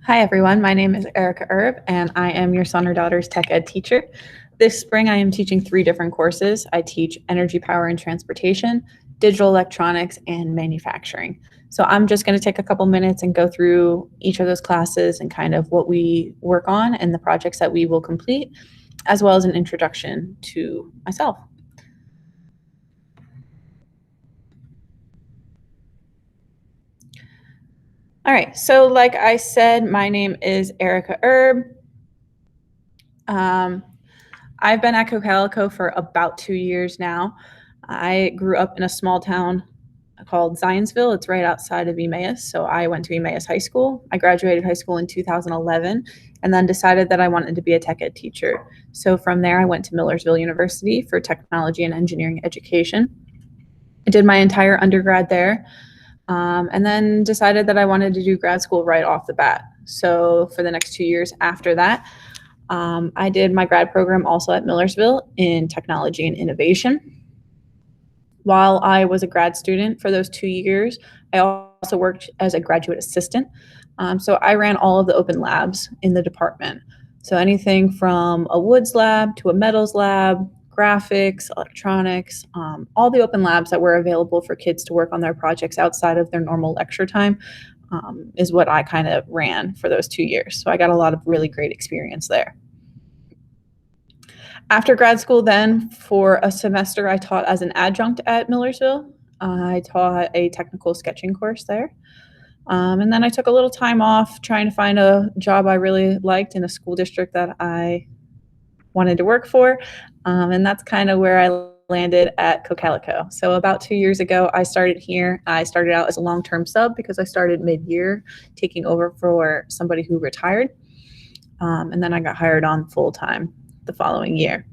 Hi everyone, my name is Erica Erb and I am your son or daughter's tech ed teacher. This spring I am teaching 3 different courses. I teach energy, power, and transportation, digital electronics, and manufacturing. So I'm just going to take a couple minutes and go through each of those classes and kind of what we work on and the projects that we will complete, as well as an introduction to myself. All right, so like I said, my name is Erica Erb. I've been at Cocalico for about 2 years now. I grew up in a small town called Zionsville. It's right outside of Emmaus. So I went to Emmaus High School. I graduated high school in 2011 and then decided that I wanted to be a tech ed teacher. So from there, I went to Millersville University for technology and engineering education. I did my entire undergrad there, and then decided that I wanted to do grad school right off the bat. So for the next 2 years after that, I did my grad program also at Millersville in technology and innovation. While I was a grad student for those 2 years, I also worked as a graduate assistant. So I ran all of the open labs in the department. So anything from a woods lab to a metals lab, graphics, electronics, all the open labs that were available for kids to work on their projects outside of their normal lecture time is what I kind of ran for those 2 years. So I got a lot of really great experience there. After grad school then, for a semester, I taught as an adjunct at Millersville. I taught a technical sketching course there. And then I took a little time off trying to find a job I really liked in a school district that I wanted to work for. And that's kind of where I landed at Cocalico. So about 2 years ago, I started here. I started out as a long-term sub because I started mid-year taking over for somebody who retired. And then I got hired on full-time the following year.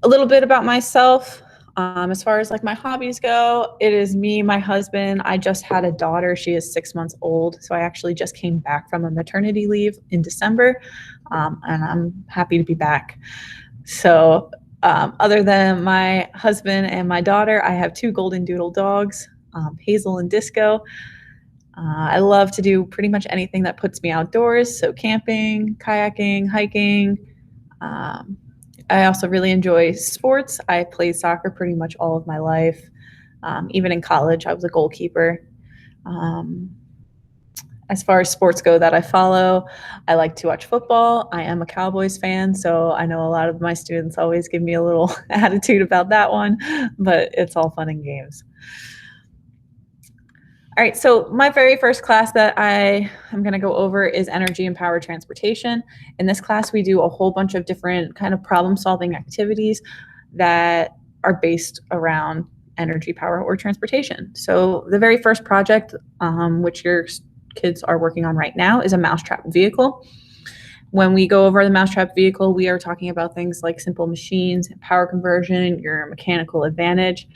A little bit about myself. As far as like my hobbies go, it is me, my husband. I just had a daughter. She is 6 months old. So I actually just came back from a maternity leave in December, and I'm happy to be back. So other than my husband and my daughter, I have 2 golden doodle dogs, Hazel and Disco. I love to do pretty much anything that puts me outdoors. So camping, kayaking, hiking. I also really enjoy sports. I played soccer pretty much all of my life. Even in college, I was a goalkeeper. As far as sports go that I follow, I like to watch football. I am a Cowboys fan, so I know a lot of my students always give me a little attitude about that one, but it's all fun and games. All right, so my very first class that I am going to go over is energy and power transportation. In this class, we do a whole bunch of different kind of problem-solving activities that are based around energy, power, or transportation. So the very first project, which your kids are working on right now, is a Mousetrap vehicle. When we go over the Mousetrap vehicle, we are talking about things like simple machines, power conversion, your mechanical advantage.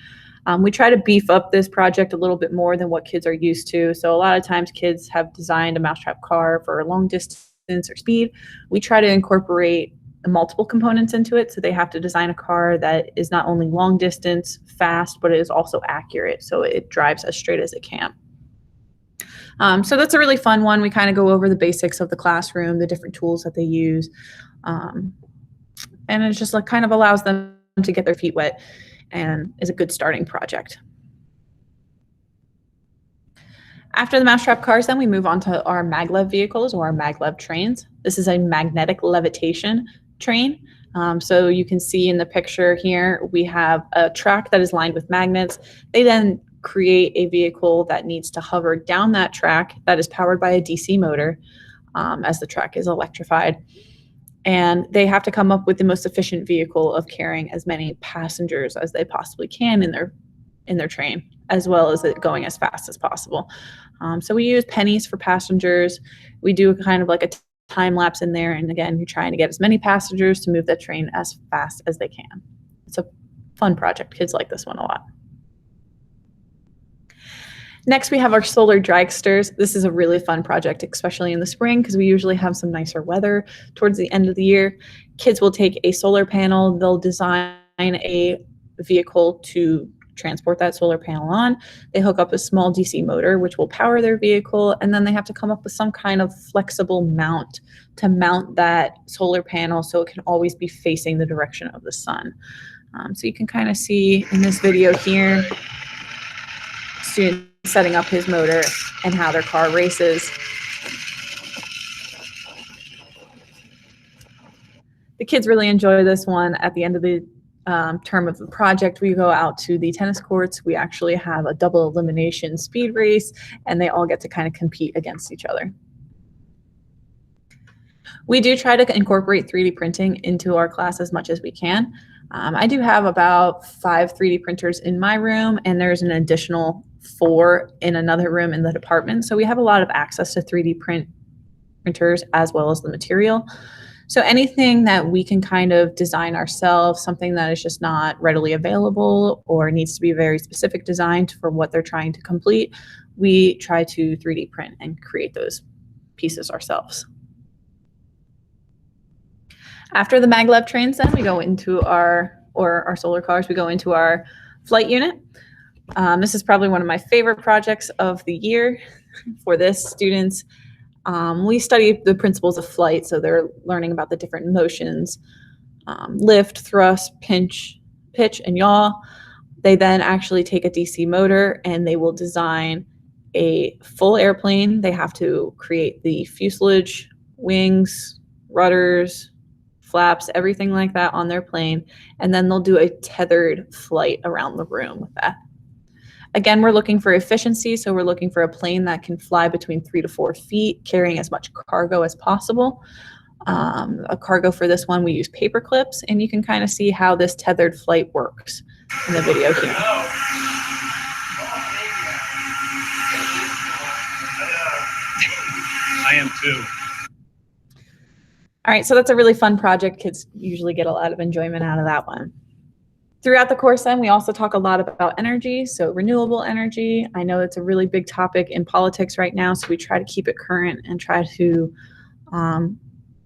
We try to beef up this project a little bit more than what kids are used to. So a lot of times kids have designed a Mousetrap car for long distance or speed. We try to incorporate multiple components into it. So they have to design a car that is not only long distance, fast, but it is also accurate. So it drives as straight as it can. So that's a really fun one. We kind of go over the basics of the classroom, the different tools that they use. And it just like kind of allows them to get their feet wet and is a good starting project. After the Mousetrap cars, then we move on to our MagLev vehicles or our MagLev trains. This is a magnetic levitation train. So you can see in the picture here, we have a track that is lined with magnets. They then create a vehicle that needs to hover down that track that is powered by a DC motor, as the track is electrified. And they have to come up with the most efficient vehicle of carrying as many passengers as they possibly can in their train, as well as it going as fast as possible. So we use pennies for passengers. We do kind of like a time lapse in there. And again, you're trying to get as many passengers to move the train as fast as they can. It's a fun project. Kids like this one a lot. Next, we have our solar dragsters. This is a really fun project, especially in the spring, because we usually have some nicer weather towards the end of the year. Kids will take a solar panel, they'll design a vehicle to transport that solar panel on. They hook up a small DC motor, which will power their vehicle, and then they have to come up with some kind of flexible mount to mount that solar panel so it can always be facing the direction of the sun. So you can kind of see in this video here, student setting up his motor and how their car races. The kids really enjoy this one. At the end of the term of the project, we go out to the tennis courts. We actually have a double elimination speed race, and they all get to kind of compete against each other. We do try to incorporate 3D printing into our class as much as we can. I do have about 5 3D printers in my room, and there's an additional 4 in another room in the department. So we have a lot of access to 3D printers as well as the material. So anything that we can kind of design ourselves, something that is just not readily available or needs to be very specific designed for what they're trying to complete, we try to 3D print and create those pieces ourselves. After the MagLev trains, then we go into our solar cars, we go into our flight unit. This is probably one of my favorite projects of the year for this students. We study the principles of flight, so they're learning about the different motions, lift, thrust, pitch, and yaw. They then actually take a DC motor and they will design a full airplane. They have to create the fuselage, wings, rudders, flaps, everything like that on their plane, and then they'll do a tethered flight around the room with that. Again, we're looking for efficiency, so we're looking for a plane that can fly between 3 to 4 feet, carrying as much cargo as possible. A cargo for this one, we use paper clips, and you can kind of see how this tethered flight works in the video here. I am too. All right, so that's a really fun project. Kids usually get a lot of enjoyment out of that one. Throughout the course then, we also talk a lot about energy, so renewable energy. I know it's a really big topic in politics right now, so we try to keep it current and try to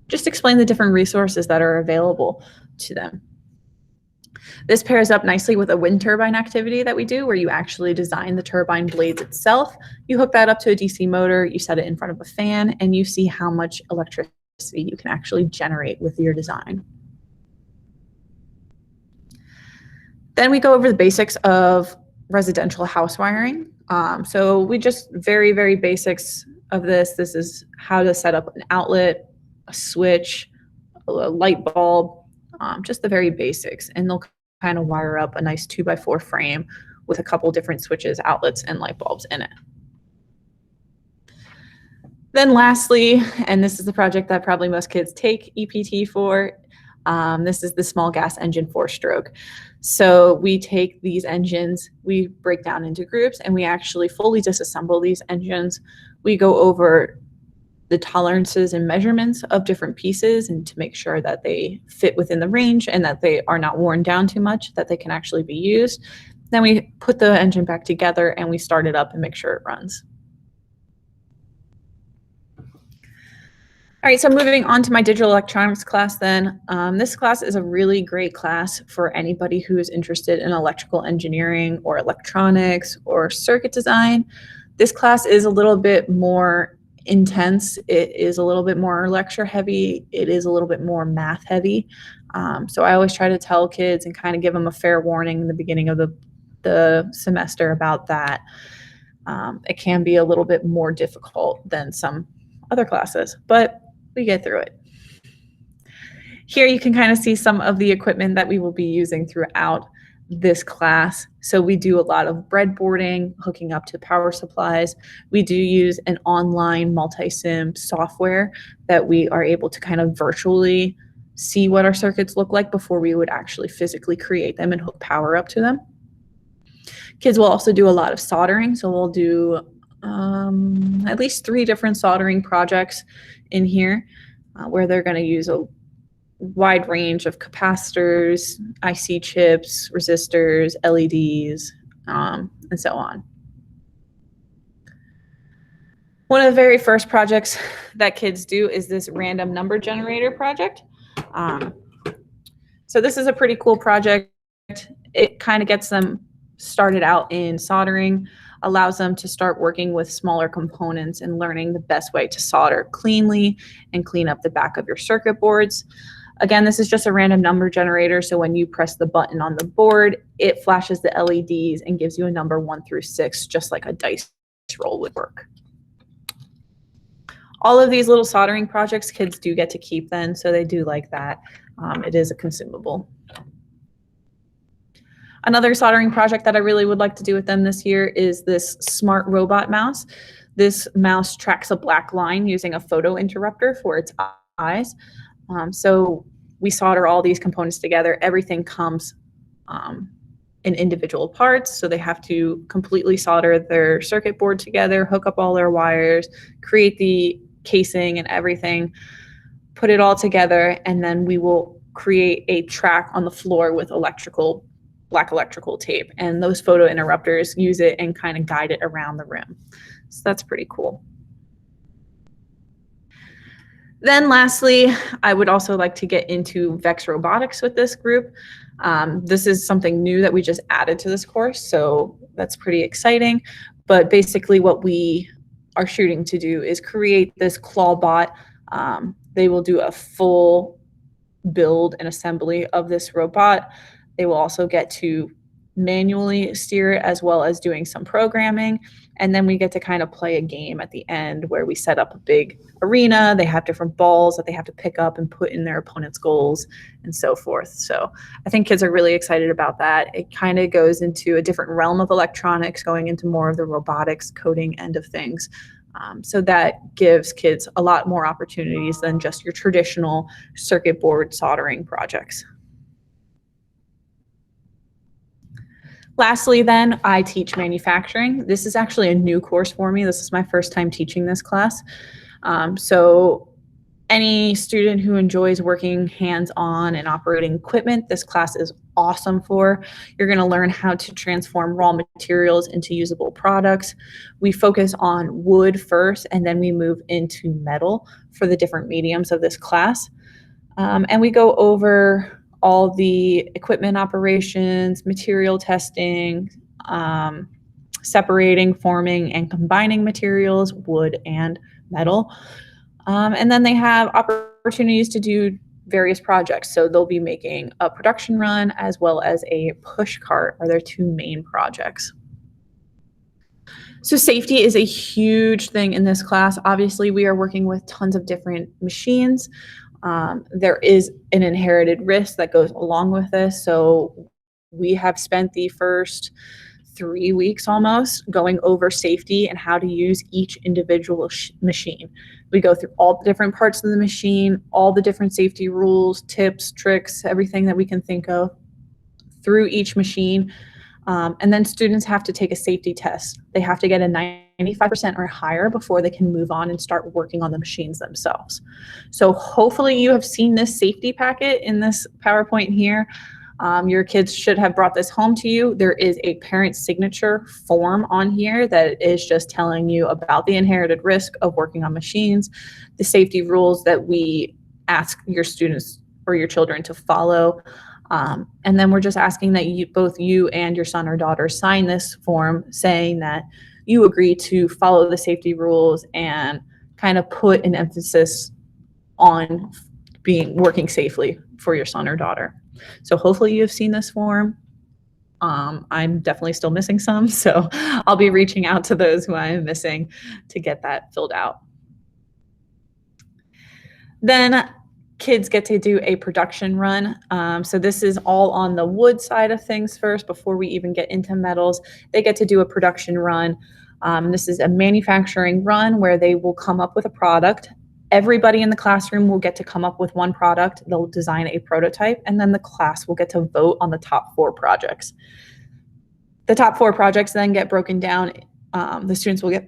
just explain the different resources that are available to them. This pairs up nicely with a wind turbine activity that we do, where you actually design the turbine blades itself. You hook that up to a DC motor, you set it in front of a fan, and you see how much electricity you can actually generate with your design. Then we go over the basics of residential house wiring. So we just very basics of this. This is how to set up an outlet, a switch, a light bulb, just the very basics. And they'll kind of wire up a nice 2x4 frame with a couple different switches, outlets, and light bulbs in it. Then lastly, and this is the project that probably most kids take EPT for, this is the small gas engine 4-stroke. So we take these engines, we break down into groups, and we actually fully disassemble these engines. We go over the tolerances and measurements of different pieces and to make sure that they fit within the range and that they are not worn down too much, that they can actually be used. Then we put the engine back together and we start it up and make sure it runs. All right, so moving on to my digital electronics class then. This class is a really great class for anybody who is interested in electrical engineering or electronics or circuit design. This class is a little bit more intense. It is a little bit more lecture heavy. It is a little bit more math heavy. So I always try to tell kids and kind of give them a fair warning in the beginning of the semester about that. It can be a little bit more difficult than some other classes, but we get through it. Here you can kind of see some of the equipment that we will be using throughout this class. So we do a lot of breadboarding, hooking up to power supplies. We do use an online multi-sim software that we are able to kind of virtually see what our circuits look like before we would actually physically create them and hook power up to them. Kids will also do a lot of soldering. So we'll do at least 3 different soldering projects in here where they're going to use a wide range of capacitors, IC chips, resistors, LEDs, and so on. One of the very first projects that kids do is this random number generator project. So this is a pretty cool project. It kind of gets them started out in soldering allows them to start working with smaller components and learning the best way to solder cleanly and clean up the back of your circuit boards. Again, this is just a random number generator, so when you press the button on the board, it flashes the LEDs and gives you a number 1 through 6, just like a dice roll would work. All of these little soldering projects, kids do get to keep then, so they do like that. It is a consumable. Another soldering project that I really would like to do with them this year is this smart robot mouse. This mouse tracks a black line using a photo interrupter for its eyes. So we solder all these components together. Everything comes in individual parts, so they have to completely solder their circuit board together, hook up all their wires, create the casing and everything, put it all together, and then we will create a track on the floor with black electrical tape, and those photo interrupters use it and kind of guide it around the room. So that's pretty cool. Then lastly, I would also like to get into Vex robotics with this group. This is something new that we just added to this course, so that's pretty exciting. But basically what we are shooting to do is create this claw bot. They will do a full build and assembly of this robot. They will also get to manually steer it as well as doing some programming. And then we get to kind of play a game at the end where we set up a big arena. They have different balls that they have to pick up and put in their opponent's goals and so forth. So I think kids are really excited about that. It kind of goes into a different realm of electronics, going into more of the robotics coding end of things. So that gives kids a lot more opportunities than just your traditional circuit board soldering projects. Lastly, then, I teach manufacturing. This is actually a new course for me. This is my first time teaching this class. So any student who enjoys working hands-on and operating equipment, this class is awesome for. You're going to learn how to transform raw materials into usable products. We focus on wood first, and then we move into metal for the different mediums of this class. And we go over all the equipment operations, material testing, separating, forming, and combining materials, wood and metal. And then they have opportunities to do various projects. So they'll be making a production run as well as a push cart are their two main projects. So safety is a huge thing in this class. Obviously, we are working with tons of different machines. There is an inherited risk that goes along with this. So we have spent the first 3 weeks almost going over safety and how to use each individual machine. We go through all the different parts of the machine, all the different safety rules, tips, tricks, everything that we can think of through each machine. And then students have to take a safety test. They have to get a 95% or higher before they can move on and start working on the machines themselves. So hopefully you have seen this safety packet in this PowerPoint here. Your kids should have brought this home to you. There is a parent signature form on here that is just telling you about the inherited risk of working on machines, the safety rules that we ask your students or your children to follow. And then we're just asking that both you and your son or daughter sign this form saying that you agree to follow the safety rules and kind of put an emphasis on working safely for your son or daughter. So hopefully you have seen this form. I'm definitely still missing some, so I'll be reaching out to those who I am missing to get that filled out. Then kids get to do a production run. So this is all on the wood side of things first before we even get into metals. They get to do a production run. This is a manufacturing run where they will come up with a product. Everybody in the classroom will get to come up with one product. They'll design a prototype, and then the class will get to vote on the top 4 projects. The top 4 projects then get broken down. The students will get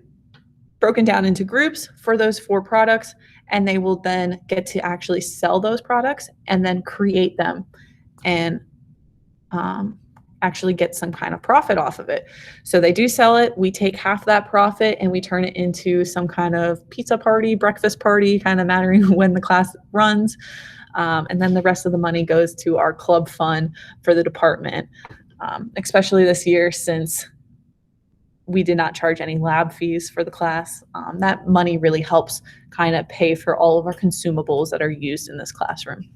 broken down into groups for those 4 products, and they will then get to actually sell those products and then create them and actually get some kind of profit off of it. So they do sell it. We take half that profit and we turn it into some kind of pizza party, breakfast party, kind of mattering when the class runs. And then the rest of the money goes to our club fund for the department. especially this year since we did not charge any lab fees for the class. That money really helps kind of pay for all of our consumables that are used in this classroom.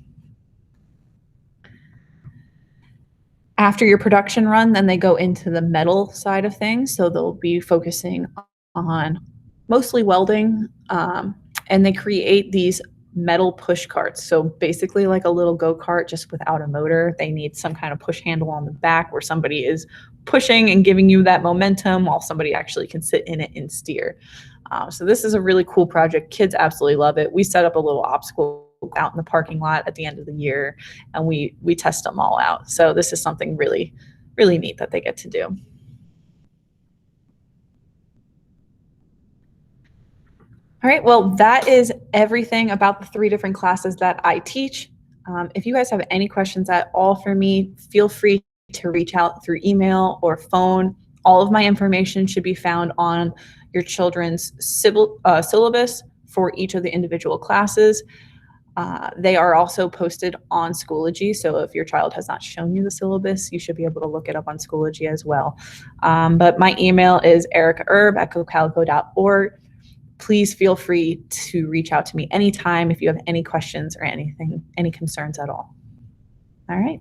After your production run, then they go into the metal side of things. So they'll be focusing on mostly welding, and they create these metal push carts. So basically like a little go-kart, just without a motor. They need some kind of push handle on the back where somebody is pushing and giving you that momentum while somebody actually can sit in it and steer. So this is a really cool project. Kids absolutely love it. We set up a little obstacle out in the parking lot at the end of the year, and we test them all out. So this is something really, really neat that they get to do. All right, well, that is everything about the 3 different classes that I teach. If you guys have any questions at all for me, feel free to reach out through email or phone. All of my information should be found on your children's syllabus for each of the individual classes. They are also posted on Schoology, so if your child has not shown you the syllabus, you should be able to look it up on Schoology as well. But my email is ericaerb@cocalico.org. Please feel free to reach out to me anytime if you have any questions or anything, any concerns at all. All right.